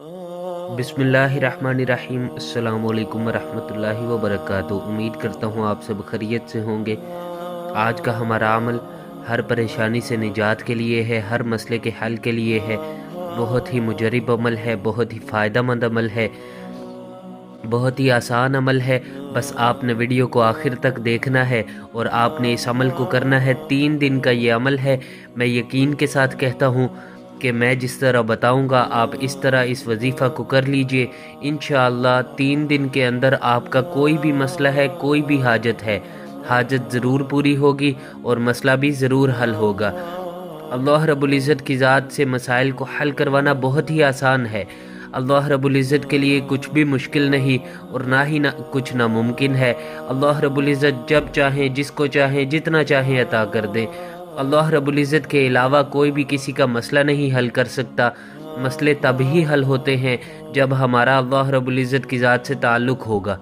बिस्मिल्लाहिर्रहमानिर्रहीम। अस्सलाम वालेकुम वरहमतुल्लाहि वबरकातुहू। उम्मीद करता हूँ आप सब खैरियत से होंगे। आज का हमारा अमल हर परेशानी से निजात के लिए है, हर मसले के हल के लिए है। बहुत ही मुजरिब अमल है, बहुत ही फ़ायदेमंद अमल है, बहुत ही आसान अमल है। बस आपने वीडियो को आखिर तक देखना है और आपने इस अमल को करना है। 3 दिन का ये अमल है। मैं यकीन के साथ कहता हूँ कि मैं जिस तरह बताऊंगा आप इस तरह इस वजीफ़ा को कर लीजिए। इंशाअल्लाह 3 दिन के अंदर आपका कोई भी मसला है, कोई भी हाजत है, हाजत ज़रूर पूरी होगी और मसला भी ज़रूर हल होगा। अल्लाह रब्बुल इज़्ज़त की ज़ात से मसाइल को हल करवाना बहुत ही आसान है। अल्लाह रब्बुल इज़्ज़त के लिए कुछ भी मुश्किल नहीं और ना ही कुछ नामुमकिन है। अल्लाह रब्बुल इज़्ज़त जब चाहें, जिसको चाहें, जितना चाहें अता कर दें। अल्लाह रब्बुल इज़्ज़त के अलावा कोई भी किसी का मसला नहीं हल कर सकता। मसले तभी हल होते हैं जब हमारा अल्लाह रब्बुल इज़्ज़त की ज़ात से ताल्लुक़ होगा।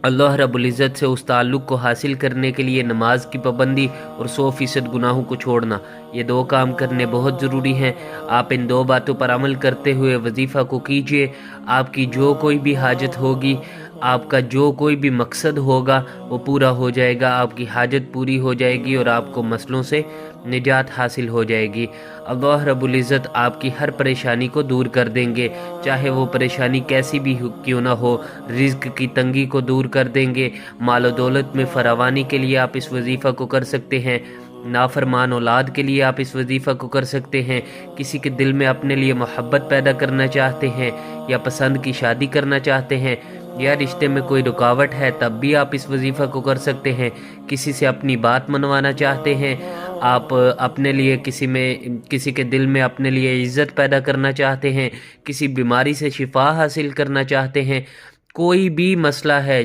अल्लाह रब्बुल इज़्ज़त से उस ताल्लुक़ को हासिल करने के लिए नमाज की पाबंदी और 100% गुनाहों को छोड़ना, ये 2 काम करने बहुत ज़रूरी हैं। आप इन 2 बातों पर अमल करते हुए वजीफ़ा को कीजिए। आपकी जो कोई भी हाजत होगी, आपका जो कोई भी मकसद होगा वो पूरा हो जाएगा। आपकी हाजत पूरी हो जाएगी और आपको मसलों से निजात हासिल हो जाएगी। अल्लाह रब्बुल इज़्ज़त आपकी हर परेशानी को दूर कर देंगे, चाहे वो परेशानी कैसी भी क्यों ना हो। रिज़्क की तंगी को दूर कर देंगे। माल दौलत में फरावानी के लिए आप इस वजीफ़ा को कर सकते हैं। नाफरमान औलाद के लिए आप इस वजीफ़ा को कर सकते हैं। किसी के दिल में अपने लिए मोहब्बत पैदा करना चाहते हैं या पसंद की शादी करना चाहते हैं या रिश्ते में कोई रुकावट है, तब भी आप इस वजीफ़ा को कर सकते हैं। किसी से अपनी बात मनवाना चाहते हैं, आप अपने लिए किसी के दिल में अपने लिए इज़्ज़त पैदा करना चाहते हैं, किसी बीमारी से शिफा हासिल करना चाहते हैं, कोई भी मसला है,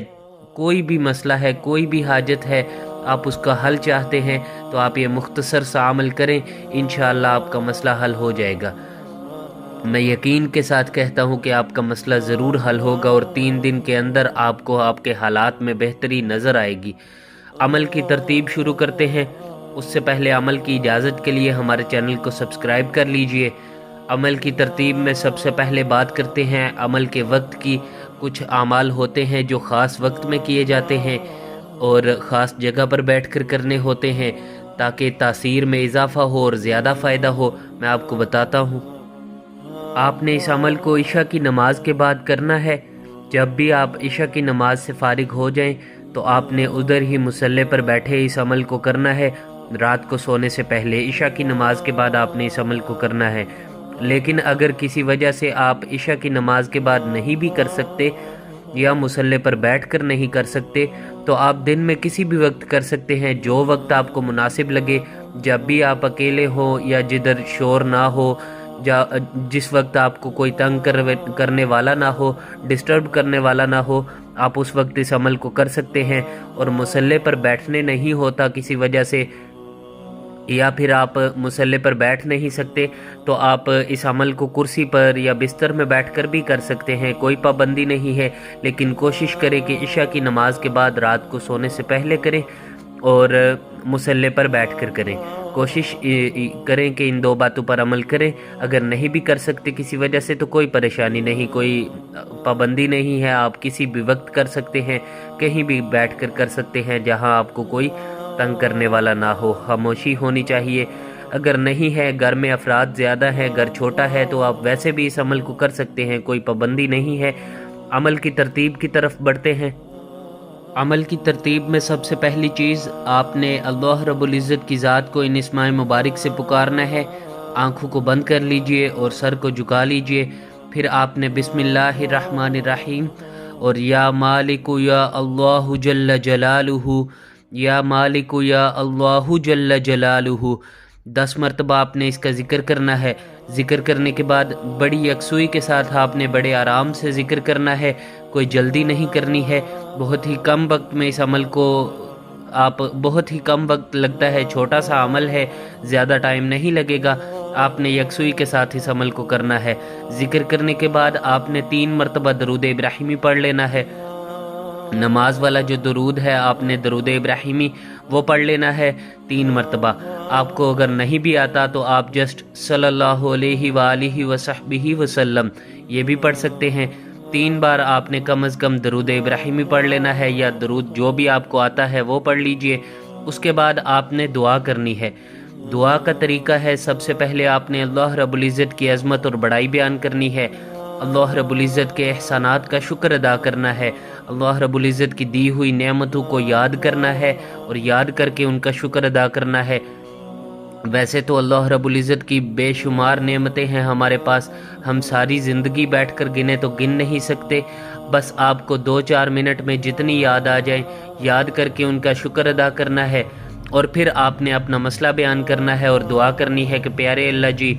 कोई भी मसला है, कोई भी हाजत है, आप उसका हल चाहते हैं तो आप ये मुख्तसर सा अमल करें। इंशाअल्लाह आपका मसला हल हो जाएगा। मैं यकीन के साथ कहता हूँ कि आपका मसला ज़रूर हल होगा और 3 दिन के अंदर आपको आपके हालात में बेहतरी नज़र आएगी। अमल की तरतीब शुरू करते हैं। उससे पहले अमल की इजाज़त के लिए हमारे चैनल को सब्सक्राइब कर लीजिए। अमल की तरतीब में सबसे पहले बात करते हैं अमल के वक्त की। कुछ आमाल होते हैं जो ख़ास वक्त में किए जाते हैं और ख़ास जगह पर बैठकर करने होते हैं ताकि तासीर में इजाफ़ा हो और ज़्यादा फ़ायदा हो। मैं आपको बताता हूँ। आपने इस अमल को इशा की नमाज के बाद करना है। जब भी आप इशा की नमाज से फारिग हो जाएं तो आपने उधर ही मुसल्ले पर बैठे इस अमल को करना है। रात को सोने से पहले इशा की नमाज के बाद आपने इस अमल को करना है। लेकिन अगर किसी वजह से आप इशा की नमाज के बाद नहीं भी कर सकते या मुसल्ले पर बैठकर नहीं कर सकते तो आप दिन में किसी भी वक्त कर सकते हैं, जो वक्त आपको मुनासिब लगे। जब भी आप अकेले हो या जिधर शोर ना हो, जिस वक्त आपको कोई तंग करने वाला ना हो, डिस्टर्ब करने वाला ना हो, आप उस वक्त इस अमल को कर सकते हैं। और मुसल्ले पर बैठने नहीं होता किसी वजह से या फिर आप मुसल्ले पर बैठ नहीं सकते तो आप इस अमल को कुर्सी पर या बिस्तर में बैठकर भी कर सकते हैं। कोई पाबंदी नहीं है, लेकिन कोशिश करें कि इशा की नमाज के बाद रात को सोने से पहले करें और मुसल्ले पर बैठकर करें। कोशिश करें कि इन 2 बातों पर अमल करें। अगर नहीं भी कर सकते किसी वजह से तो कोई परेशानी नहीं, कोई पाबंदी नहीं है। आप किसी भी वक्त कर सकते हैं, कहीं भी बैठकर कर सकते हैं जहां आपको कोई तंग करने वाला ना हो। खामोशी होनी चाहिए। अगर नहीं है, घर में अफराद ज़्यादा हैं, घर छोटा है, तो आप वैसे भी इस अमल को कर सकते हैं, कोई पाबंदी नहीं है। अमल की तरतीब की तरफ बढ़ते हैं। अमल की तरतीब में सबसे पहली चीज़ आपने अल्लाह रब्बुल इज़्ज़त की ज़ात को इन इस्माए मुबारक से पुकारना है। आँखों को बंद कर लीजिए और सर को झुका लीजिए। फिर आपने बिस्मिल्लाहिर्रहमानिर्रहीम और या मालिकु या अल्लाहु जल्ल जलालुहु, या मालिकु या अल्लाहु जल्ल जलालुहु 10 मरतबा आपने इसका ज़िक्र करना है। ज़िक्र करने के बाद बड़ी यकसुई के साथ आपने बड़े आराम से ज़िक्र करना है, कोई जल्दी नहीं करनी है। बहुत ही कम वक्त में इस अमल को बहुत ही कम वक्त लगता है, छोटा सा अमल है, ज़्यादा टाइम नहीं लगेगा। आपने यकसुई के साथ इस अमल को करना है। ज़िक्र करने के बाद आपने 3 मरतबा दरूद इब्राहिमी पढ़ लेना है। نماز والا جو درود ہے آپ نے درود ابراہیمی وہ پڑھ لینا ہے 3 مرتبہ۔ آپ کو اگر نہیں بھی آتا تو آپ جسٹ صلی اللہ علیہ وآلہ وصحبہ وسلم یہ بھی پڑھ سکتے ہیں۔ 3 بار آپ نے کم از کم درود ابراہیمی پڑھ لینا ہے، یا درود جو بھی آپ کو آتا ہے وہ پڑھ لیجئے۔ اس کے بعد آپ نے دعا کرنی ہے۔ دعا کا طریقہ ہے، سب سے پہلے آپ نے اللہ رب العزت کی عظمت اور بڑائی بیان کرنی ہے، اللہ رب العزت کے احسانات کا شکر ادا کرنا ہے، اللہ رب العزت کی دی ہوئی نعمتوں کو یاد کرنا ہے اور یاد کر کے ان کا شکر ادا کرنا ہے۔ ویسے تو اللہ رب العزت کی بے شمار نعمتیں ہیں ہمارے پاس، ہم ساری زندگی بیٹھ کر گنے تو گن نہیں سکتے، بس آپ کو 2-4 منٹ میں جتنی یاد آ جائیں یاد کر کے ان کا شکر ادا کرنا ہے، اور پھر آپ نے اپنا مسئلہ بیان کرنا ہے اور دعا کرنی ہے کہ پیارے اللہ جی،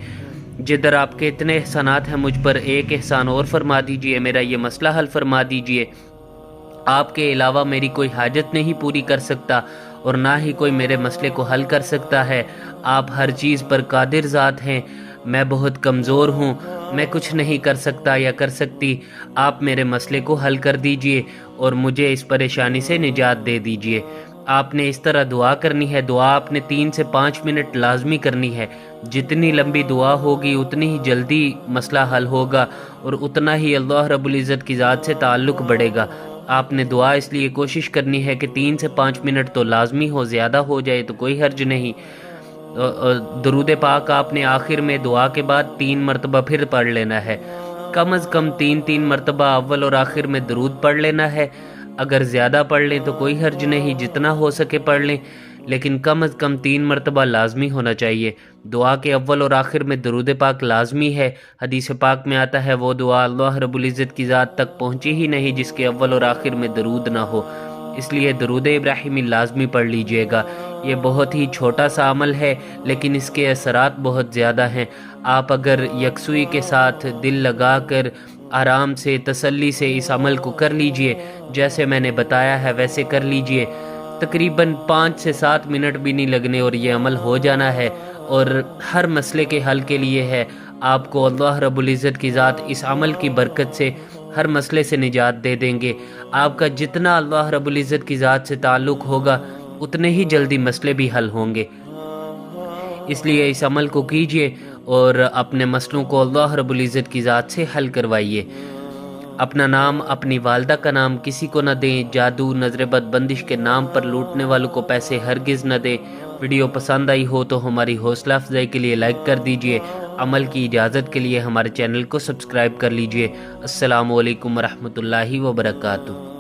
جدھر آپ کے اتنے احسانات ہیں مجھ پر ایک احسان اور فرما دیجئے، میرا یہ مسئلہ حل فرما دیجئے۔ آپ کے علاوہ میری کوئی حاجت نہیں پوری کر سکتا اور نہ ہی کوئی میرے مسئلے کو حل کر سکتا ہے، آپ ہر چیز پر قادر ذات ہیں، میں بہت کمزور ہوں، میں کچھ نہیں کر سکتا یا کر سکتی، آپ میرے مسئلے کو حل کر دیجئے اور مجھے اس پریشانی سے نجات دے دیجئے۔ آپ نے اس طرح دعا کرنی ہے۔ دعا آپ نے 3 سے 5 منٹ لازمی کرنی ہے، جتنی لمبی دعا ہوگی اتنی ہی جلدی مسئلہ حل ہوگا اور اتنا ہی اللہ رب العزت کی ذات سے تعلق بڑھے گا۔ آپ نے دعا اس لیے کوشش کرنی ہے کہ 3 سے 5 منٹ تو لازمی ہو، زیادہ ہو جائے تو کوئی حرج نہیں۔ درود پاک آپ نے آخر میں دعا کے بعد 3 مرتبہ پھر پڑھ لینا ہے، کم از کم 3 مرتبہ اول اور آخر میں درود پڑھ لینا ہے۔ اگر زیادہ پڑھ لیں تو کوئی حرج نہیں، جتنا ہو سکے پڑھ لیں، لیکن کم از کم 3 مرتبہ لازمی ہونا چاہیے۔ دعا کے اول اور آخر میں درود پاک لازمی ہے۔ حدیث پاک میں آتا ہے وہ دعا اللہ رب العزت کی ذات تک پہنچی ہی نہیں جس کے اول اور آخر میں درود نہ ہو، اس لیے درود ابراہیمی لازمی پڑھ لیجئے گا۔ یہ بہت ہی چھوٹا سا عمل ہے لیکن اس کے اثرات بہت زیادہ ہیں۔ آپ اگر یکسوئی کے ساتھ دل لگا کر آرام سے تسلی سے اس عمل کو کر لیجئے، جیسے میں نے بتایا ہے ویسے کر لیجئے، تقریباً 5 سے 7 منٹ بھی نہیں لگنے اور یہ عمل ہو جانا ہے، اور ہر مسئلے کے حل کے لیے ہے۔ آپ کو اللہ رب العزت کی ذات اس عمل کی برکت سے ہر مسئلے سے نجات دے دیں گے۔ آپ کا جتنا اللہ رب العزت کی ذات سے تعلق ہوگا اتنے ہی جلدی مسئلے بھی حل ہوں گے۔ اس لیے اس عمل کو کیجئے اور اپنے مسئلوں کو اللہ رب العزت کی ذات سے حل کروائیے۔ اپنا نام، اپنی والدہ کا نام کسی کو نہ دیں، جادو، نظر بد، بندش کے نام پر لوٹنے والوں کو پیسے ہرگز نہ دیں۔ ویڈیو پسند آئی ہو تو ہماری حوصلہ افزائی کے لیے لائک کر دیجئے، عمل کی اجازت کے لیے ہمارے چینل کو سبسکرائب کر لیجئے۔ السلام علیکم ورحمۃ اللہ وبرکاتہ۔